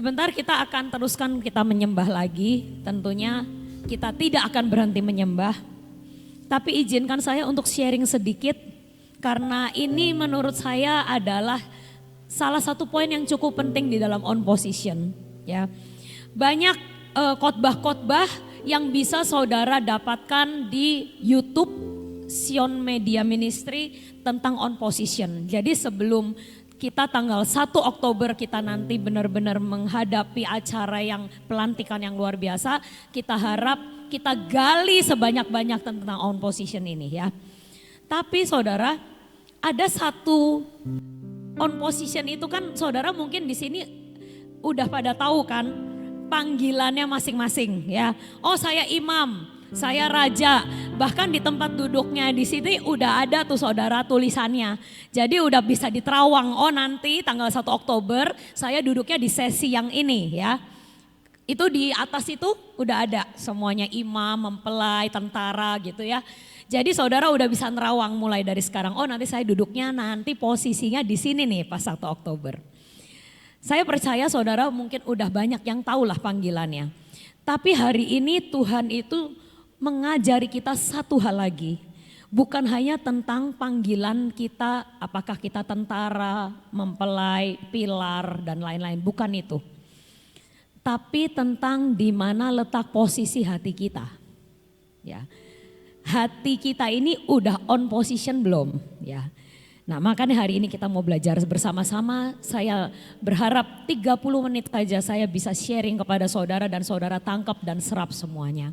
Sebentar kita akan teruskan kita menyembah lagi. Tentunya kita tidak akan berhenti menyembah. Tapi izinkan saya untuk sharing sedikit. Karena ini menurut saya adalah salah satu poin yang cukup penting di dalam on position. Ya, banyak khotbah-khotbah yang bisa saudara dapatkan di YouTube Sion Media Ministry tentang on position. Jadi sebelum kita tanggal 1 Oktober kita nanti benar-benar menghadapi acara yang pelantikan yang luar biasa, kita harap kita gali sebanyak-banyak tentang on position ini ya. Tapi saudara, ada satu on position itu kan saudara mungkin di sini udah pada tahu kan panggilannya masing-masing ya. Oh saya imam, saya raja, bahkan di tempat duduknya di sini udah ada tuh saudara tulisannya. Jadi udah bisa diterawang, oh nanti tanggal 1 Oktober saya duduknya di sesi yang ini ya. Itu di atas itu udah ada semuanya imam, mempelai, tentara gitu ya. Jadi saudara udah bisa nerawang mulai dari sekarang, oh nanti saya duduknya nanti posisinya di sini nih pas 1 Oktober. Saya percaya saudara mungkin udah banyak yang tahu lah panggilannya. Tapi hari ini Tuhan itu mengajari kita satu hal lagi. Bukan hanya tentang panggilan kita, apakah kita tentara, mempelai, pilar dan lain-lain, bukan itu. Tapi tentang di mana letak posisi hati kita. Ya. Hati kita ini udah on position belum? Ya. Nah, makanya hari ini kita mau belajar bersama-sama. Saya berharap 30 menit saja saya bisa sharing kepada saudara dan saudara tangkap dan serap semuanya.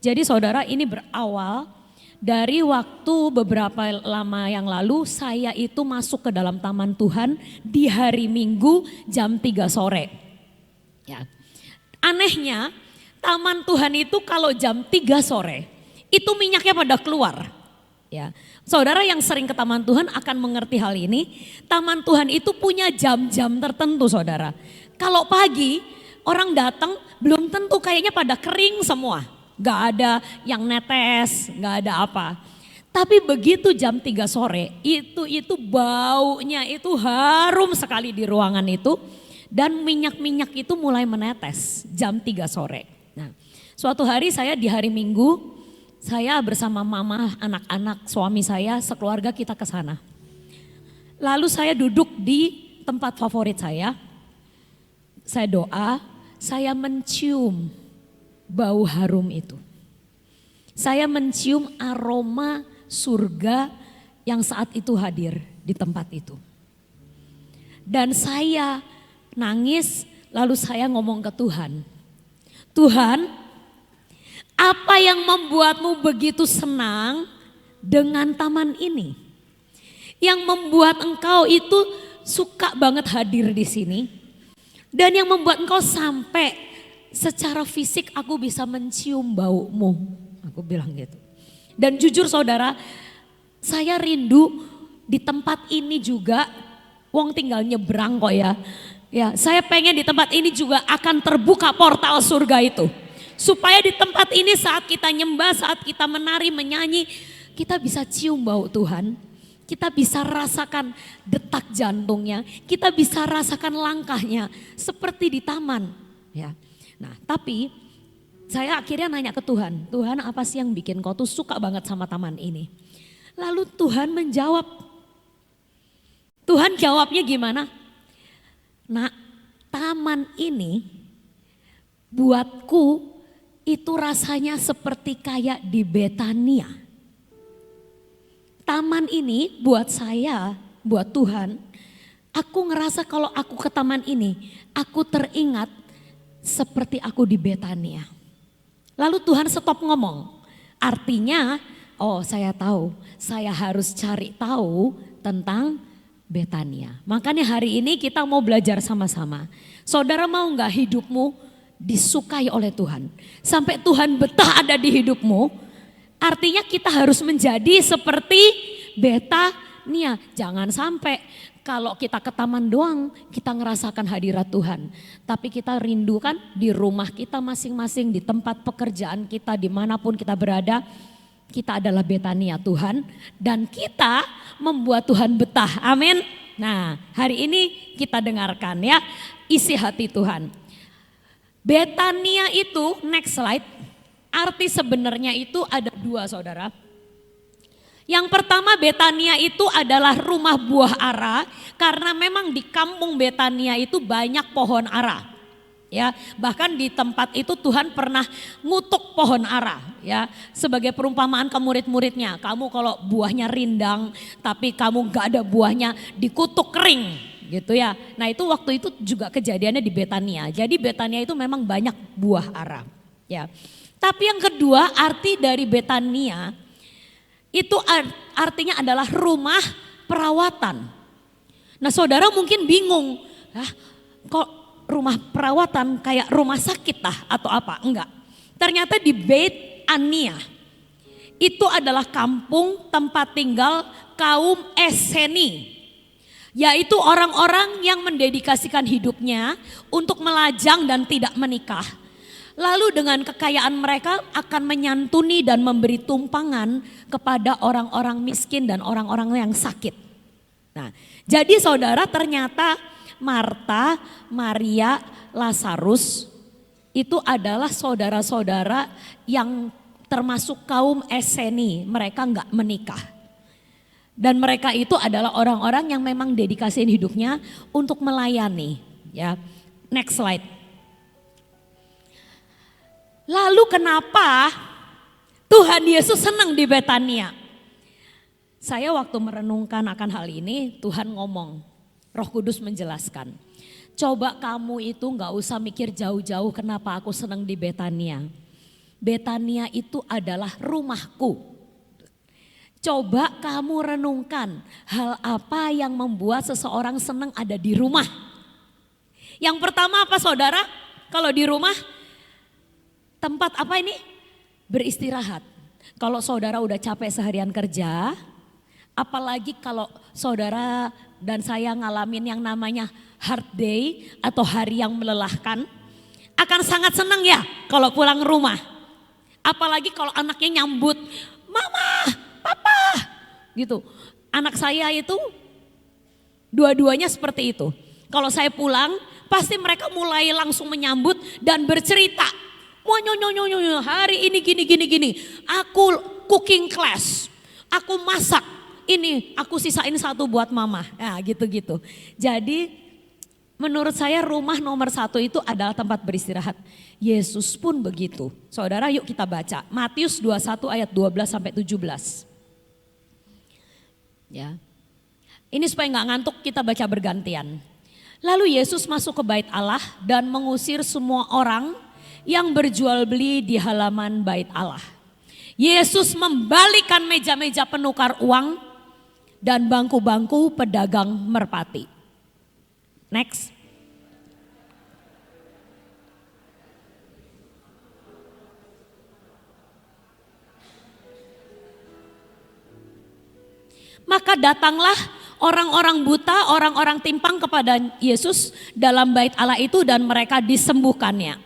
Jadi saudara, ini berawal dari waktu beberapa lama yang lalu saya itu masuk ke dalam taman Tuhan di hari Minggu jam 3 sore. Ya. Anehnya taman Tuhan itu kalau jam 3 sore itu minyaknya pada keluar. Ya. Saudara yang sering ke taman Tuhan akan mengerti hal ini. Taman Tuhan itu punya jam-jam tertentu saudara. Kalau pagi orang datang belum tentu kayaknya pada kering semua. Gak ada yang netes, gak ada apa. Tapi begitu jam 3 sore itu baunya itu harum sekali di ruangan itu. Dan minyak-minyak itu mulai menetes jam 3 sore. Nah, suatu hari saya di hari Minggu, saya bersama mama, anak-anak, suami saya, sekeluarga kita ke sana. Lalu saya duduk di tempat favorit saya doa, saya mencium bau harum itu. Saya mencium aroma surga yang saat itu hadir di tempat itu. Dan saya nangis, lalu saya ngomong ke Tuhan. Tuhan, apa yang membuatmu begitu senang dengan taman ini? Yang membuat engkau itu suka banget hadir di sini. Dan yang membuat engkau sampai secara fisik aku bisa mencium baumu. Aku bilang gitu. Dan jujur saudara, saya rindu di tempat ini juga, wong tinggal nyebrang kok ya. Ya, saya pengen di tempat ini juga akan terbuka portal surga itu. Supaya di tempat ini saat kita nyembah, saat kita menari, menyanyi, kita bisa cium bau Tuhan. Kita bisa rasakan detak jantungnya, kita bisa rasakan langkahnya seperti di taman. Ya. Nah, tapi saya akhirnya nanya ke Tuhan, Tuhan apa sih yang bikin kau tuh suka banget sama taman ini? Lalu Tuhan menjawab. Tuhan jawabnya gimana? Nah, taman ini buatku itu rasanya seperti kayak di Betania. Taman ini buat saya, buat Tuhan, aku ngerasa kalau aku ke taman ini, aku teringat seperti aku di Betania. Lalu Tuhan stop ngomong. Artinya, oh saya tahu, saya harus cari tahu tentang Betania. Makanya hari ini kita mau belajar sama-sama. Saudara mau gak hidupmu disukai oleh Tuhan? Sampai Tuhan betah ada di hidupmu. Artinya kita harus menjadi seperti Betania. Jangan sampai kalau kita ke taman doang kita ngerasakan hadirat Tuhan. Tapi kita rindukan di rumah kita masing-masing, di tempat pekerjaan kita, dimanapun kita berada. Kita adalah Betania Tuhan dan kita membuat Tuhan betah. Amin. Nah, hari ini kita dengarkan ya isi hati Tuhan. Betania itu, next slide, arti sebenarnya itu ada dua saudara. Yang pertama Betania itu adalah rumah buah ara, karena memang di kampung Betania itu banyak pohon ara. Ya, bahkan di tempat itu Tuhan pernah ngutuk pohon ara, ya, sebagai perumpamaan ke murid-muridnya. Kamu kalau buahnya rindang tapi kamu gak ada buahnya, dikutuk kering gitu ya. Nah itu waktu itu juga kejadiannya di Betania. Jadi Betania itu memang banyak buah ara, ya. Tapi yang kedua arti dari Betania itu artinya adalah rumah perawatan. Nah saudara mungkin bingung, kok rumah perawatan kayak rumah sakit atau apa? Enggak. Ternyata di Beit Ania itu adalah kampung tempat tinggal kaum Eseni. Yaitu orang-orang yang mendedikasikan hidupnya untuk melajang dan tidak menikah. Lalu dengan kekayaan mereka akan menyantuni dan memberi tumpangan kepada orang-orang miskin dan orang-orang yang sakit. Nah, jadi saudara ternyata Marta, Maria, Lazarus itu adalah saudara-saudara yang termasuk kaum Eseni. Mereka enggak menikah. Dan mereka itu adalah orang-orang yang memang dedikasiin hidupnya untuk melayani. Ya, next slide. Lalu kenapa Tuhan Yesus senang di Betania? Saya waktu merenungkan akan hal ini, Tuhan ngomong, Roh Kudus menjelaskan. Coba kamu itu gak usah mikir jauh-jauh kenapa aku senang di Betania. Betania itu adalah rumahku. Coba kamu renungkan hal apa yang membuat seseorang senang ada di rumah. Yang pertama apa saudara? Kalau di rumah, tempat apa ini? Beristirahat. Kalau saudara udah capek seharian kerja, apalagi kalau saudara dan saya ngalamin yang namanya hard day atau hari yang melelahkan, akan sangat senang ya kalau pulang rumah. Apalagi kalau anaknya nyambut, mama, papa, gitu. Anak saya itu dua-duanya seperti itu. Kalau saya pulang, pasti mereka mulai langsung menyambut dan bercerita. Wah nyonya, hari ini gini. Aku cooking class, aku masak. Ini aku sisain satu buat mama. Nah gitu-gitu. Jadi menurut saya rumah nomor satu itu adalah tempat beristirahat. Yesus pun begitu. Saudara yuk kita baca. Matius 21 ayat 12 sampai 17. Ya. Ini supaya nggak ngantuk kita baca bergantian. Lalu Yesus masuk ke bait Allah dan mengusir semua orang yang berjual beli di halaman bait Allah. Yesus membalikan meja-meja penukar uang dan bangku-bangku pedagang merpati. Next. Maka datanglah orang-orang buta, orang-orang timpang kepada Yesus dalam bait Allah itu dan mereka disembuhkannya.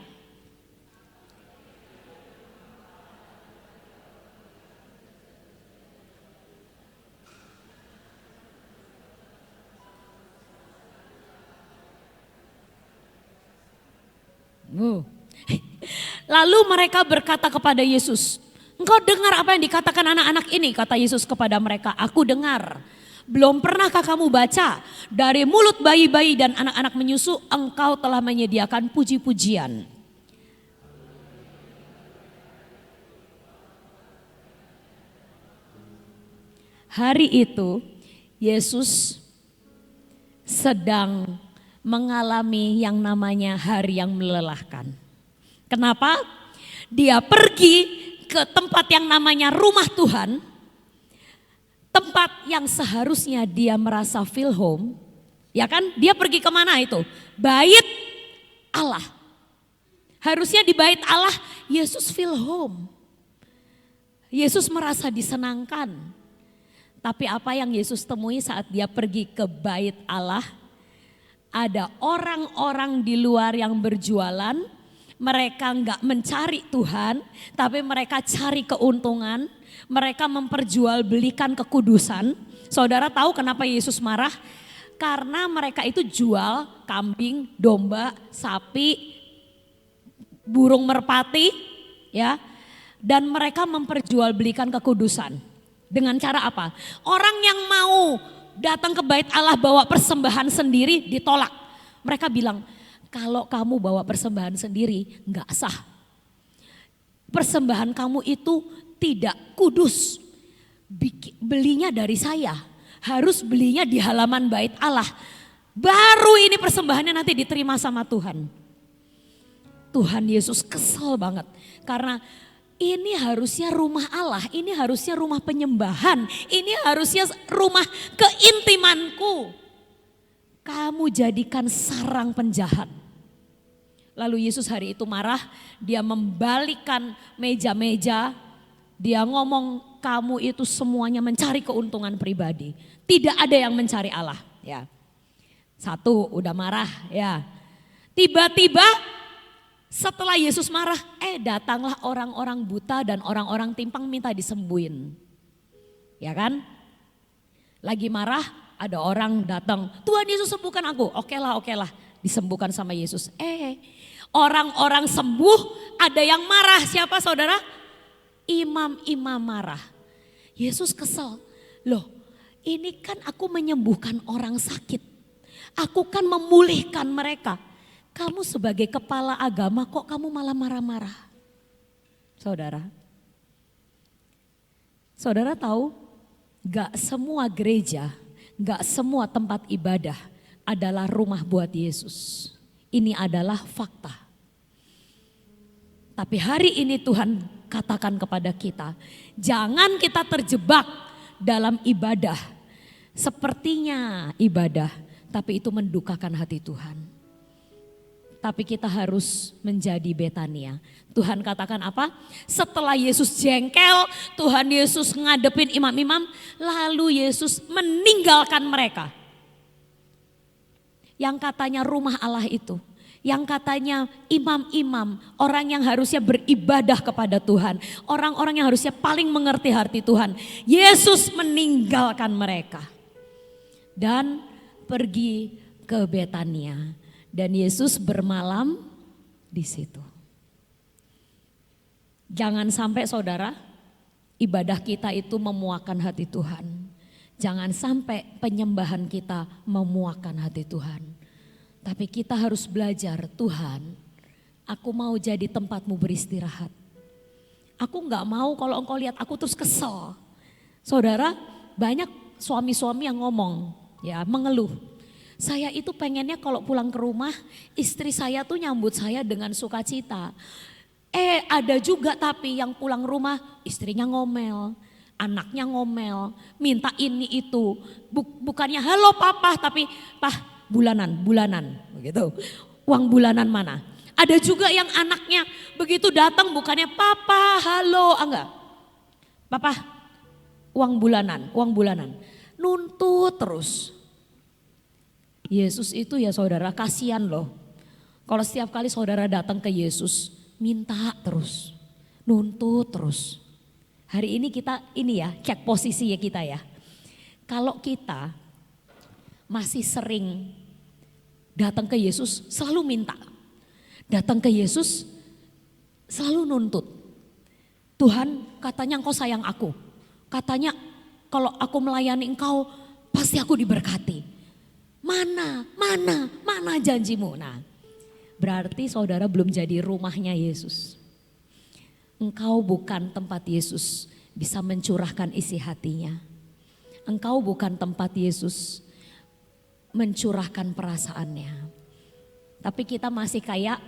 Lalu mereka berkata kepada Yesus, engkau dengar apa yang dikatakan anak-anak ini? Kata Yesus kepada mereka, aku dengar. Belum pernahkah kamu baca, dari mulut bayi-bayi dan anak-anak menyusu engkau telah menyediakan puji-pujian. Hari itu Yesus sedang mengalami yang namanya hari yang melelahkan. Kenapa? Dia pergi ke tempat yang namanya rumah Tuhan. Tempat yang seharusnya dia merasa feel home. Ya kan? Dia pergi kemana itu? Bait Allah. Harusnya di bait Allah Yesus feel home. Yesus merasa disenangkan. Tapi apa yang Yesus temui saat dia pergi ke bait Allah? Ada orang-orang di luar yang berjualan, mereka enggak mencari Tuhan, tapi mereka cari keuntungan, mereka memperjualbelikan kekudusan. Saudara tahu kenapa Yesus marah? Karena mereka itu jual kambing, domba, sapi, burung merpati, ya. Dan mereka memperjualbelikan kekudusan. Dengan cara apa? Orang yang mau datang ke bait Allah bawa persembahan sendiri ditolak. Mereka bilang, kalau kamu bawa persembahan sendiri enggak sah. Persembahan kamu itu tidak kudus. Belinya dari saya. Harus belinya di halaman bait Allah. Baru ini persembahannya nanti diterima sama Tuhan. Tuhan Yesus kesel banget. Karena ini harusnya rumah Allah, ini harusnya rumah penyembahan, ini harusnya rumah keintimanku. Kamu jadikan sarang penjahat. Lalu Yesus hari itu marah, dia membalikkan meja-meja, dia ngomong kamu itu semuanya mencari keuntungan pribadi. Tidak ada yang mencari Allah. Ya. Satu, udah marah ya. Tiba-tiba setelah Yesus marah, datanglah orang-orang buta dan orang-orang timpang minta disembuhin. Ya kan? Lagi marah, ada orang datang, Tuhan Yesus sembuhkan aku. Oke lah, disembuhkan sama Yesus. Orang-orang sembuh, ada yang marah. Siapa saudara? Imam-imam marah. Yesus kesel. Loh, ini kan aku menyembuhkan orang sakit. Aku kan memulihkan mereka. Kamu sebagai kepala agama kok kamu malah marah-marah? Saudara tahu gak semua gereja, gak semua tempat ibadah adalah rumah buat Yesus. Ini adalah fakta. Tapi hari ini Tuhan katakan kepada kita, jangan kita terjebak dalam ibadah. Sepertinya ibadah, tapi itu mendukakan hati Tuhan. Tapi kita harus menjadi Betania. Tuhan katakan apa? Setelah Yesus jengkel, Tuhan Yesus ngadepin imam-imam, lalu Yesus meninggalkan mereka. Yang katanya rumah Allah itu, yang katanya imam-imam, orang yang harusnya beribadah kepada Tuhan, orang-orang yang harusnya paling mengerti hati Tuhan, Yesus meninggalkan mereka dan pergi ke Betania. Dan Yesus bermalam di situ. Jangan sampai saudara, ibadah kita itu memuakan hati Tuhan. Jangan sampai penyembahan kita memuakan hati Tuhan. Tapi kita harus belajar, Tuhan, aku mau jadi tempatmu beristirahat. Aku gak mau kalau engkau lihat aku terus kesel. Saudara, banyak suami-suami yang ngomong, ya mengeluh. Saya itu pengennya kalau pulang ke rumah istri saya tuh nyambut saya dengan sukacita. Ada juga tapi yang pulang rumah istrinya ngomel, anaknya ngomel, minta ini itu. Bukannya halo papa tapi bulanan begitu. Uang bulanan mana? Ada juga yang anaknya begitu datang bukannya papa halo, enggak. Papa uang bulanan. Nuntut terus. Yesus itu ya saudara kasihan loh. Kalau setiap kali saudara datang ke Yesus minta terus, nuntut terus. Hari ini kita cek posisi ya kita ya. Kalau kita masih sering datang ke Yesus selalu minta. Datang ke Yesus selalu nuntut. Tuhan katanya engkau sayang aku. Katanya kalau aku melayani engkau pasti aku diberkati. Mana janjimu? Nah, berarti saudara belum jadi rumahnya Yesus. Engkau bukan tempat Yesus bisa mencurahkan isi hatinya. Engkau bukan tempat Yesus mencurahkan perasaannya. Tapi kita masih kayak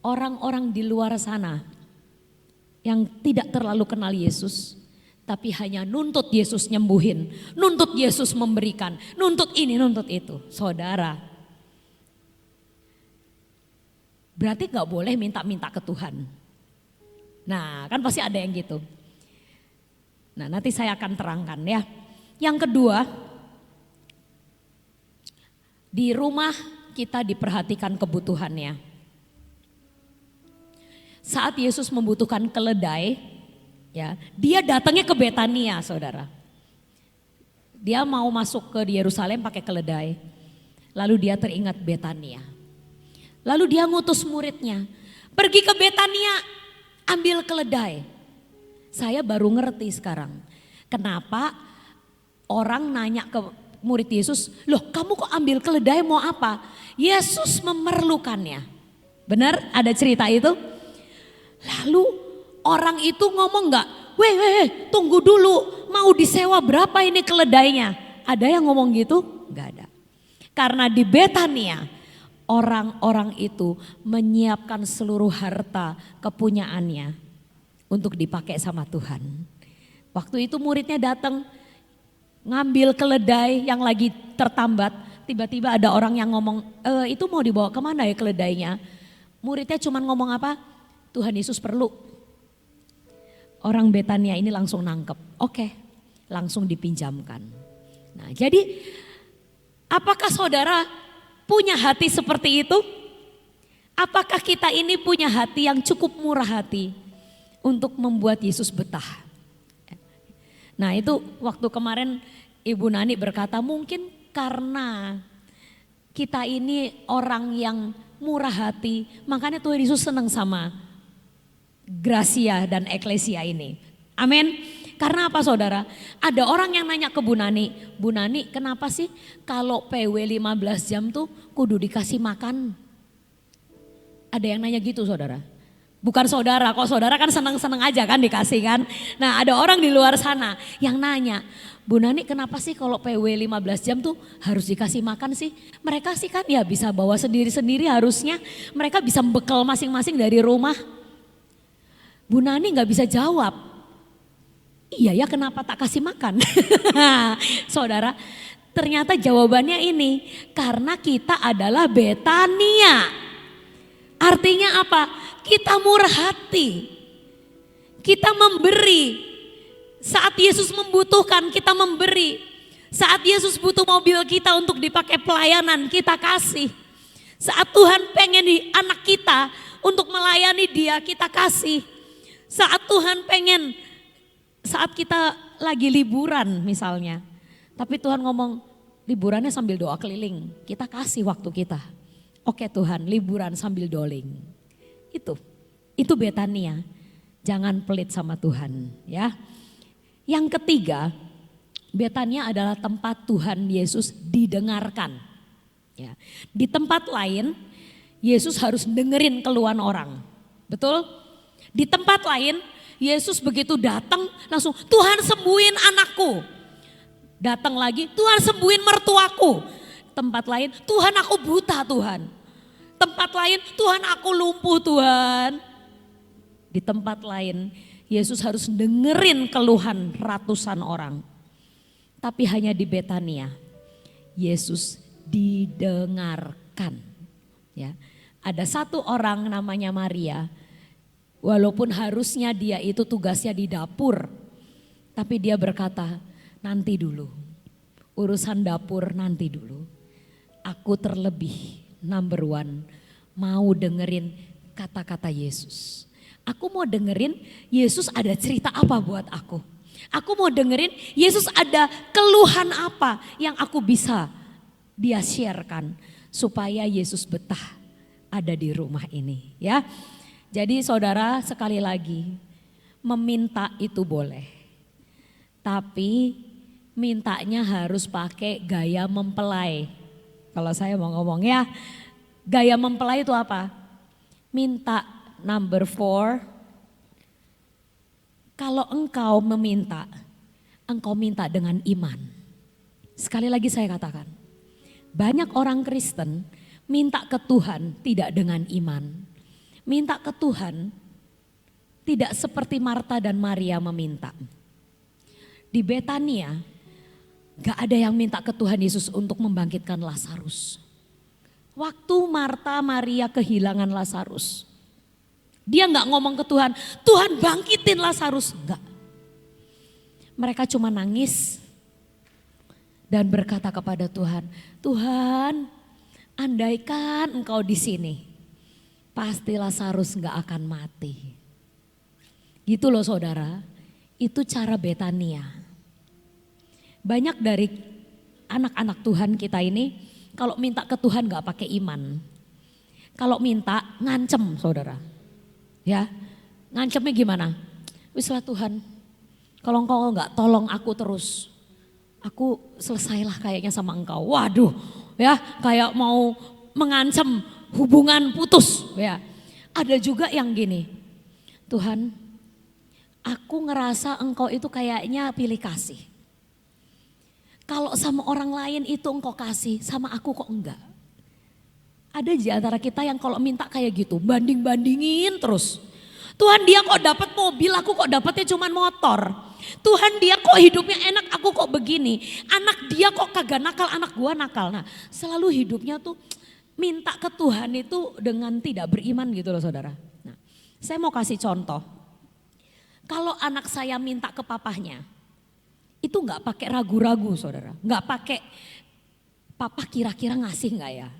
orang-orang di luar sana yang tidak terlalu kenal Yesus. Tapi hanya nuntut Yesus nyembuhin, nuntut Yesus memberikan, nuntut ini, nuntut itu. Saudara, berarti gak boleh minta-minta ke Tuhan. Nah kan pasti ada yang gitu. Nah nanti saya akan terangkan ya. Yang kedua, di rumah kita diperhatikan kebutuhannya. Saat Yesus membutuhkan keledai, ya, dia datangnya ke Betania, saudara. Dia mau masuk ke Yerusalem pakai keledai. Lalu dia teringat Betania. Lalu dia ngutus muridnya. Pergi ke Betania, ambil keledai. Saya baru ngerti sekarang. Kenapa orang nanya ke murid Yesus, loh kamu kok ambil keledai mau apa? Yesus memerlukannya. Benar ada cerita itu? Lalu orang itu ngomong gak? Weh, tunggu dulu, mau disewa berapa ini keledainya? Ada yang ngomong gitu? Gak ada. Karena di Betania orang-orang itu menyiapkan seluruh harta kepunyaannya untuk dipakai sama Tuhan. Waktu itu muridnya datang ngambil keledai yang lagi tertambat. Tiba-tiba ada orang yang ngomong, itu mau dibawa kemana ya keledainya? Muridnya cuma ngomong apa? Tuhan Yesus perlu. Orang Betania ini langsung nangkep, oke, langsung dipinjamkan. Nah jadi apakah saudara punya hati seperti itu? Apakah kita ini punya hati yang cukup murah hati untuk membuat Yesus betah? Nah itu waktu kemarin Ibu Nani berkata mungkin karena kita ini orang yang murah hati, makanya Tuhan Yesus senang sama Gracia dan Eklesia ini. Amin. Karena apa saudara? Ada orang yang nanya ke Bu Nani kenapa sih kalau PW 15 jam tuh kudu dikasih makan? Ada yang nanya gitu saudara. Bukan saudara, kok saudara kan senang-senang aja kan dikasih kan. Nah ada orang di luar sana yang nanya, Bu Nani kenapa sih kalau PW 15 jam tuh harus dikasih makan sih? Mereka sih kan ya bisa bawa sendiri-sendiri harusnya. Mereka bisa bekal masing-masing dari rumah. Bu Nani gak bisa jawab. Iya ya kenapa tak kasih makan? Saudara, ternyata jawabannya ini. Karena kita adalah Betania. Artinya apa? Kita murah hati. Kita memberi. Saat Yesus membutuhkan kita memberi. Saat Yesus butuh mobil kita untuk dipakai pelayanan kita kasih. Saat Tuhan pengen di anak kita untuk melayani dia kita kasih. Saat Tuhan pengen, saat kita lagi liburan misalnya. Tapi Tuhan ngomong liburannya sambil doa keliling. Kita kasih waktu kita. Oke Tuhan liburan sambil doling. Itu Betania. Jangan pelit sama Tuhan ya. Yang ketiga, Betania adalah tempat Tuhan Yesus didengarkan. Ya. Di tempat lain Yesus harus dengerin keluhan orang. Betul? Di tempat lain Yesus begitu datang langsung Tuhan sembuhin anakku. Datang lagi Tuhan sembuhin mertuaku. Tempat lain Tuhan aku buta Tuhan. Tempat lain Tuhan aku lumpuh Tuhan. Di tempat lain Yesus harus dengerin keluhan ratusan orang. Tapi hanya di Betania Yesus didengarkan. Ya, ada satu orang namanya Maria. Walaupun harusnya dia itu tugasnya di dapur. Tapi dia berkata, nanti dulu. Urusan dapur nanti dulu. Aku terlebih number one. Mau dengerin kata-kata Yesus. Aku mau dengerin Yesus ada cerita apa buat aku. Aku mau dengerin Yesus ada keluhan apa yang aku bisa dia sharekan. Supaya Yesus betah ada di rumah ini ya. Jadi saudara sekali lagi meminta itu boleh. Tapi mintanya harus pakai gaya mempelai. Kalau saya mau ngomong ya gaya mempelai itu apa? Minta number 4. Kalau engkau meminta, engkau minta dengan iman. Sekali lagi saya katakan. Banyak orang Kristen minta ke Tuhan tidak dengan iman. Minta ke Tuhan tidak seperti Marta dan Maria meminta. Di Betania gak ada yang minta ke Tuhan Yesus untuk membangkitkan Lazarus. Waktu Marta Maria kehilangan Lazarus. Dia gak ngomong ke Tuhan, Tuhan bangkitin Lazarus. Enggak. Mereka cuma nangis dan berkata kepada Tuhan, Tuhan andaikan engkau di sini. Pasti Lazarus gak akan mati. Gitu loh saudara, itu cara Betania. Banyak dari anak-anak Tuhan kita ini kalau minta ke Tuhan gak pakai iman. Kalau minta ngancem saudara. Ya, ngancamnya gimana? Wis lah Tuhan, kalau engkau nggak tolong aku terus, aku selesailah kayaknya sama engkau. Waduh, ya kayak mau mengancam hubungan putus. Ya, ada juga yang gini, Tuhan, aku ngerasa engkau itu kayaknya pilih kasih. Kalau sama orang lain itu engkau kasih, sama aku kok enggak. Ada di antara kita yang kalau minta kayak gitu, banding-bandingin terus. Tuhan dia kok dapat mobil, aku kok dapatnya cuman motor. Tuhan dia kok hidupnya enak, aku kok begini. Anak dia kok kagak nakal, anak gua nakal. Nah selalu hidupnya tuh minta ke Tuhan itu dengan tidak beriman gitu loh saudara. Nah, saya mau kasih contoh. Kalau anak saya minta ke papahnya, itu nggak pakai ragu-ragu saudara. Nggak pakai papa kira-kira ngasih nggak ya.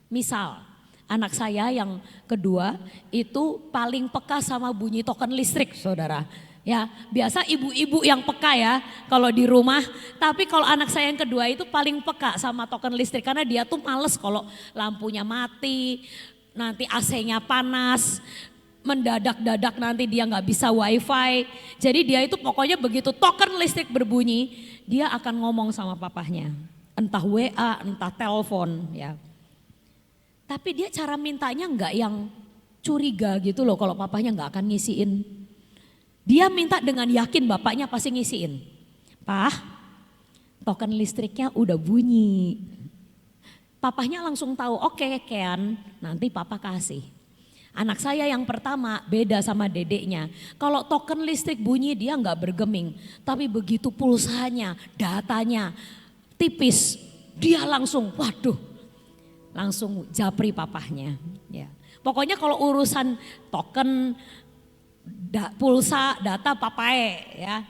Misal anak saya yang kedua itu paling peka sama bunyi token listrik saudara. Ya biasa ibu-ibu yang peka ya kalau di rumah. Tapi kalau anak saya yang kedua itu paling peka sama token listrik. Karena dia tuh males kalau lampunya mati, nanti AC-nya panas, mendadak-dadak nanti dia nggak bisa wifi. Jadi dia itu pokoknya begitu token listrik berbunyi, dia akan ngomong sama papahnya. Entah WA, entah telepon ya. Tapi dia cara mintanya nggak yang curiga gitu loh kalau papahnya nggak akan ngisiin. Dia minta dengan yakin bapaknya pasti ngisiin. Pah, token listriknya udah bunyi. Papahnya langsung tahu, oke Ken, nanti papa kasih. Anak saya yang pertama beda sama dedeknya. Kalau token listrik bunyi dia nggak bergeming. Tapi begitu pulsanya, datanya tipis, dia langsung waduh. Langsung japri papahnya. Ya. Pokoknya kalau urusan token, pulsa, data papae ya.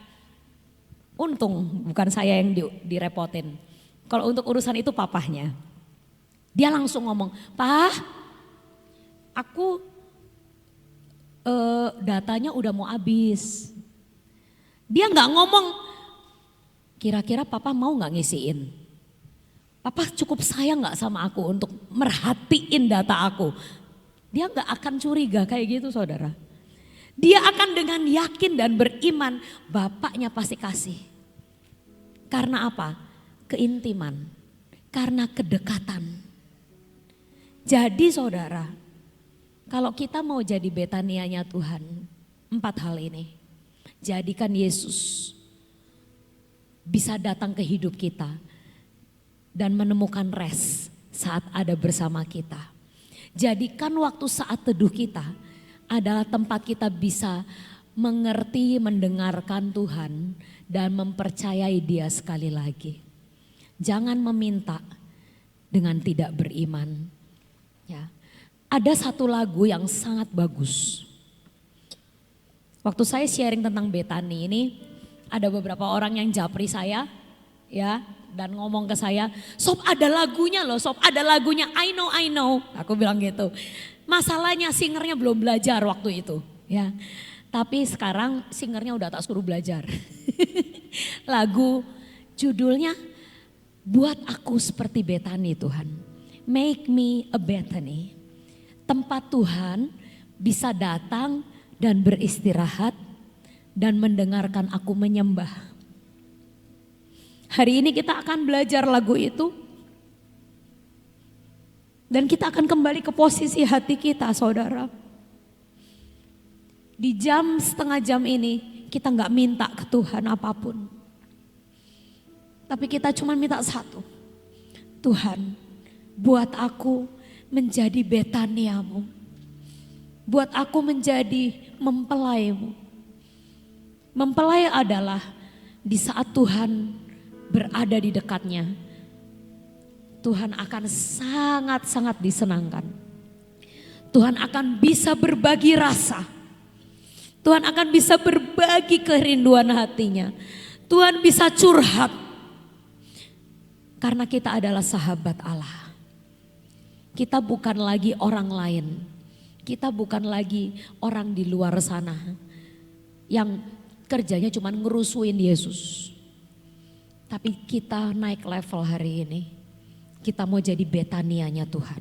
Untung bukan saya yang direpotin. Kalau untuk urusan itu papahnya. Dia langsung ngomong, "Pak, aku datanya udah mau habis." Dia nggak ngomong, kira-kira papa mau nggak ngisiin? Papa cukup sayang gak sama aku untuk merhatiin data aku? Dia gak akan curiga kayak gitu saudara. Dia akan dengan yakin dan beriman bapaknya pasti kasih. Karena apa? Keintiman. Karena kedekatan. Jadi saudara, kalau kita mau jadi Betanianya Tuhan, 4 hal ini. Jadikan Yesus bisa datang ke hidup kita dan menemukan rest saat ada bersama kita. Jadikan waktu saat teduh kita adalah tempat kita bisa mengerti, mendengarkan Tuhan dan mempercayai Dia sekali lagi. Jangan meminta dengan tidak beriman. Ya. Ada satu lagu yang sangat bagus. Waktu saya sharing tentang Betani ini, ada beberapa orang yang japri saya, ya. Dan ngomong ke saya, sob ada lagunya loh, sob ada lagunya, I know. Aku bilang gitu. Masalahnya singernya belum belajar waktu itu. Ya, tapi sekarang singernya udah tak suruh belajar. Lagu judulnya, Buat Aku Seperti Betani Tuhan. Make me a Bethany. Tempat Tuhan bisa datang dan beristirahat dan mendengarkan aku menyembah. Hari ini kita akan belajar lagu itu. Dan kita akan kembali ke posisi hati kita saudara. Di setengah jam ini kita gak minta ke Tuhan apapun. Tapi kita cuma minta satu. Tuhan buat aku menjadi Betaniamu. Buat aku menjadi mempelaimu. Mempelai adalah di saat Tuhan berada di dekatnya, Tuhan akan sangat-sangat disenangkan. Tuhan akan bisa berbagi rasa. Tuhan akan bisa berbagi kerinduan hatinya. Tuhan bisa curhat. Karena kita adalah sahabat Allah. Kita bukan lagi orang lain. Kita bukan lagi orang di luar sana. Yang kerjanya cuma ngerusuin Yesus. Tapi kita naik level hari ini. Kita mau jadi Betanianya Tuhan.